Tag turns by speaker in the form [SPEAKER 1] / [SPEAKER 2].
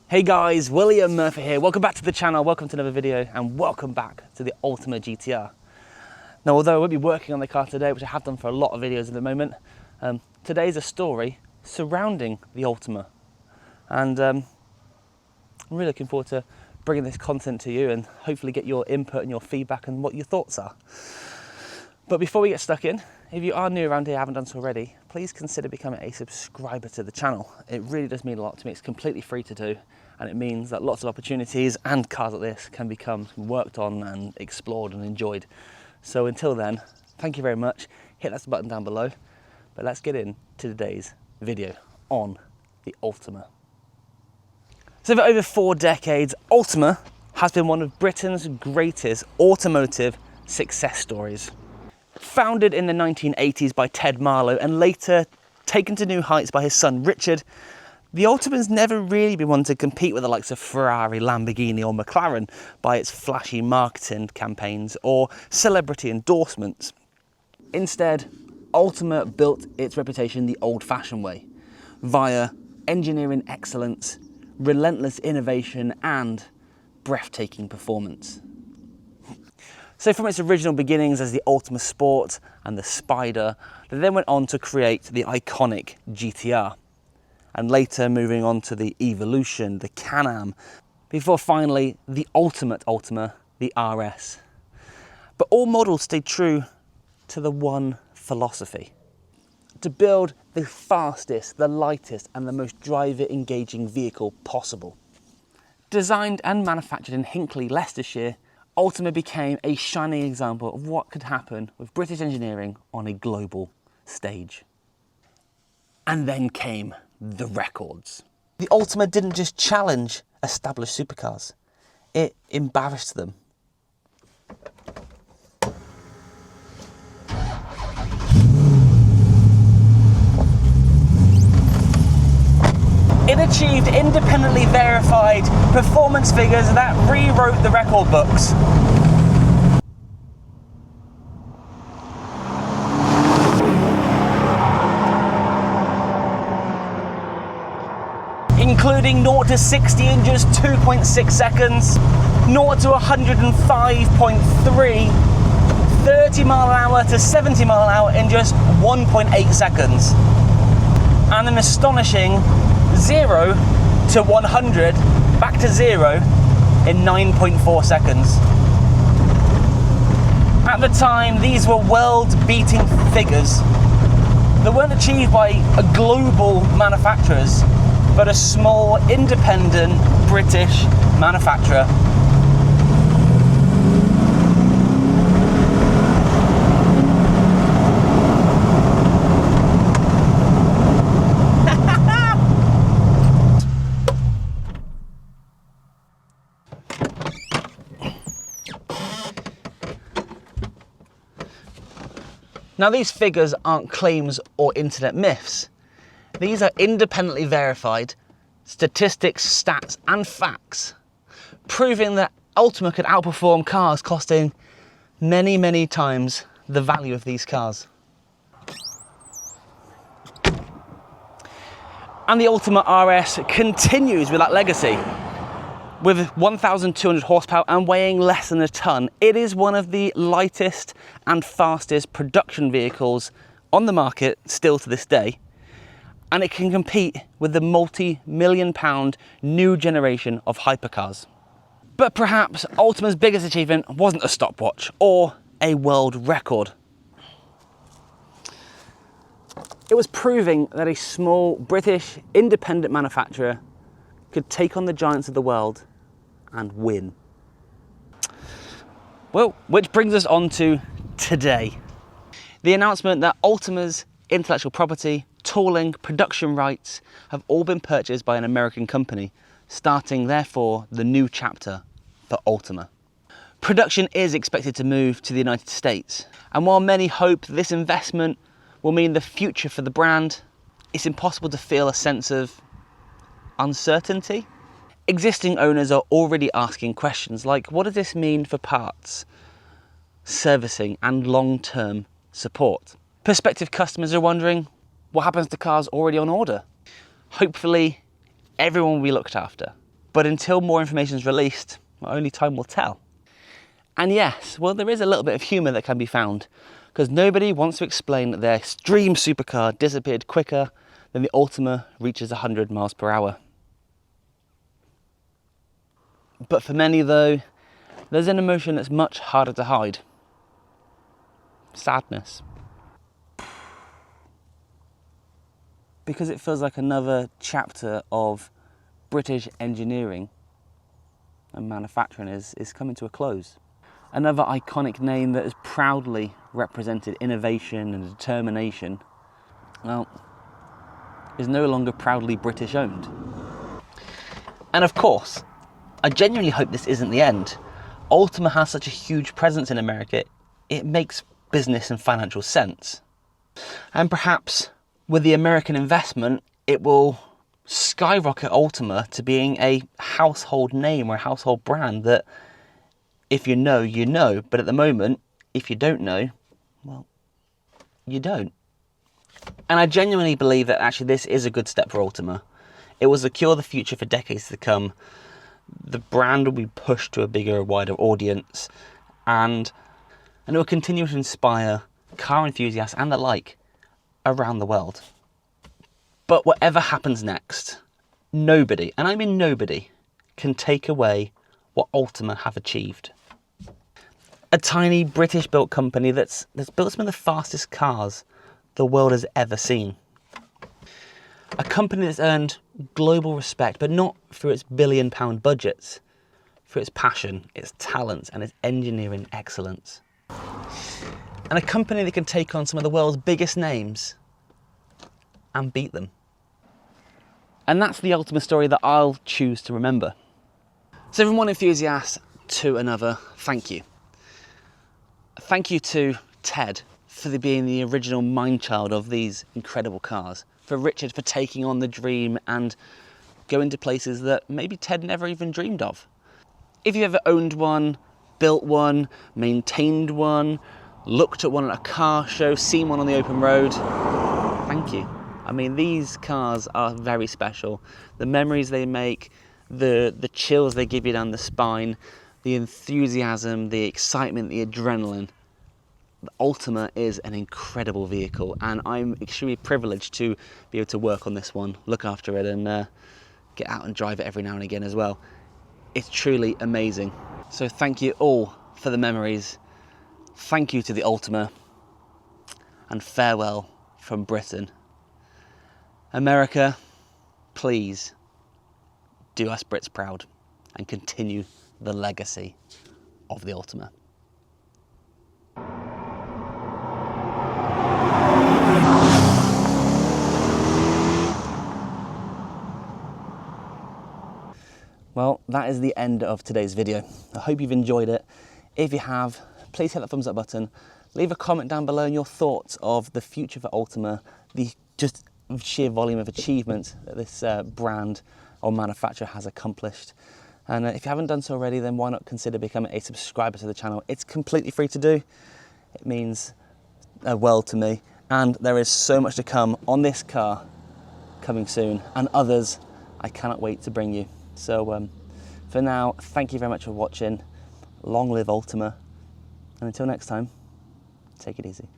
[SPEAKER 1] Hey guys, William Murfitt here. Welcome back to the channel, welcome to another video, and welcome back to the Ultima GTR. Now, although I won't be working on the car today, which I have done for a lot of videos at the moment, today's a story surrounding the Ultima. And I'm really looking forward to bringing this content to you and hopefully get your input and your feedback and what your thoughts are. But before we get stuck in, if you are new around here, haven't done so already, please consider becoming a subscriber to the channel. It really does mean a lot to me. It's completely free to do, and it means that lots of opportunities and cars like this can become worked on and explored and enjoyed. So until then, thank you very much. Hit that button down below. But let's get into today's video on the Ultima. So for over 4 decades, Ultima has been one of Britain's greatest automotive success stories. Founded in the 1980s by Ted Marlowe and later taken to new heights by his son Richard, the Ultima's never really been one to compete with the likes of Ferrari, Lamborghini or McLaren by its flashy marketing campaigns or celebrity endorsements. Instead, Ultima built its reputation the old-fashioned way, via engineering excellence, relentless innovation and breathtaking performance. So from its original beginnings as the Ultima Sport and the Spider, they then went on to create the iconic GTR, and later moving on to the Evolution, the Can-Am, before finally the ultimate Ultima, the RS. But all models stayed true to the one philosophy: to build the fastest, the lightest and the most driver-engaging vehicle possible. Designed and manufactured in Hinckley, Leicestershire, Ultima became a shining example of what could happen with British engineering on a global stage. And then came the records. The Ultima didn't just challenge established supercars, it embarrassed them. It achieved independently verified performance figures that rewrote the record books. Including 0 to 60 in just 2.6 seconds, 0 to 105.3, 30 mile an hour to 70 mile an hour in just 1.8 seconds. And an astonishing 0 to 100 back to 0 in 9.4 seconds. At the time, these were world-beating figures that weren't achieved by global manufacturers, but a small, independent British manufacturer. Now, these figures aren't claims or internet myths. These are independently verified statistics, stats and facts, proving that Ultima could outperform cars costing many, many times the value of these cars. And the Ultima RS continues with that legacy. With 1,200 horsepower and weighing less than a ton, it is one of the lightest and fastest production vehicles on the market still to this day. And it can compete with the multi-million pound new generation of hypercars. But perhaps Ultima's biggest achievement wasn't a stopwatch or a world record. It was proving that a small British independent manufacturer could take on the giants of the world and win. Well, which brings us on to today. The announcement that Ultima's intellectual property, tooling, production rights have all been purchased by an American company, starting therefore the new chapter for Ultima. Production is expected to move to the United States, and while many hope this investment will mean the future for the brand, it's impossible to feel a sense of uncertainty. Existing owners are already asking questions like, what does this mean for parts, servicing and long-term support? Prospective customers are wondering, what happens to cars already on order? Hopefully, everyone will be looked after. But until more information is released, well, only time will tell. And yes, well, there is a little bit of humour that can be found, because nobody wants to explain that their dream supercar disappeared quicker than the Ultima reaches 100 miles per hour. But for many though, there's an emotion that's much harder to hide. Sadness. Because it feels like another chapter of British engineering and manufacturing is coming to a close. Another iconic name that has proudly represented innovation and determination, well, is no longer proudly British owned. And of course, I genuinely hope this isn't the end. Ultima has such a huge presence in America, it makes business and financial sense. And perhaps with the American investment, it will skyrocket Ultima to being a household name or a household brand that if you know, you know. But at the moment, if you don't know, well, you don't. And I genuinely believe that actually this is a good step for Ultima. It will secure the future for decades to come. The brand will be pushed to a bigger, wider audience, and it will continue to inspire car enthusiasts and the like around the world. But whatever happens next, nobody, and I mean nobody, can take away what Ultima have achieved. A tiny British-built company that's built some of the fastest cars the world has ever seen. A company that's earned global respect, but not through its billion-pound budgets, through its passion, its talent, and its engineering excellence. And a company that can take on some of the world's biggest names and beat them. And that's the Ultima story that I'll choose to remember. So from one enthusiast to another, thank you. Thank you to Ted for being the original mindchild of these incredible cars. For Richard for taking on the dream and going to places that maybe Ted never even dreamed of. If you ever owned one, built one, maintained one, looked at one at a car show, seen one on the open road, thank you. I mean, these cars are very special. The memories they make, the chills they give you down the spine, the enthusiasm, the excitement, the adrenaline. The Ultima is an incredible vehicle, and I'm extremely privileged to be able to work on this one, look after it, and get out and drive it every now and again as well. It's truly amazing. So thank you all for the memories. Thank you to the Ultima, and farewell from Britain. America, please do us Brits proud and continue the legacy of the Ultima. Well, that is the end of today's video. I hope you've enjoyed it. If you have, please hit that thumbs up button. Leave a comment down below on your thoughts of the future for Ultima, the just sheer volume of achievement that this brand or manufacturer has accomplished. And if you haven't done so already, then why not consider becoming a subscriber to the channel? It's completely free to do. It means a world to me. And there is so much to come on this car coming soon, and others I cannot wait to bring you. So for now, thank you very much for watching. Long live Ultima. And until next time, take it easy.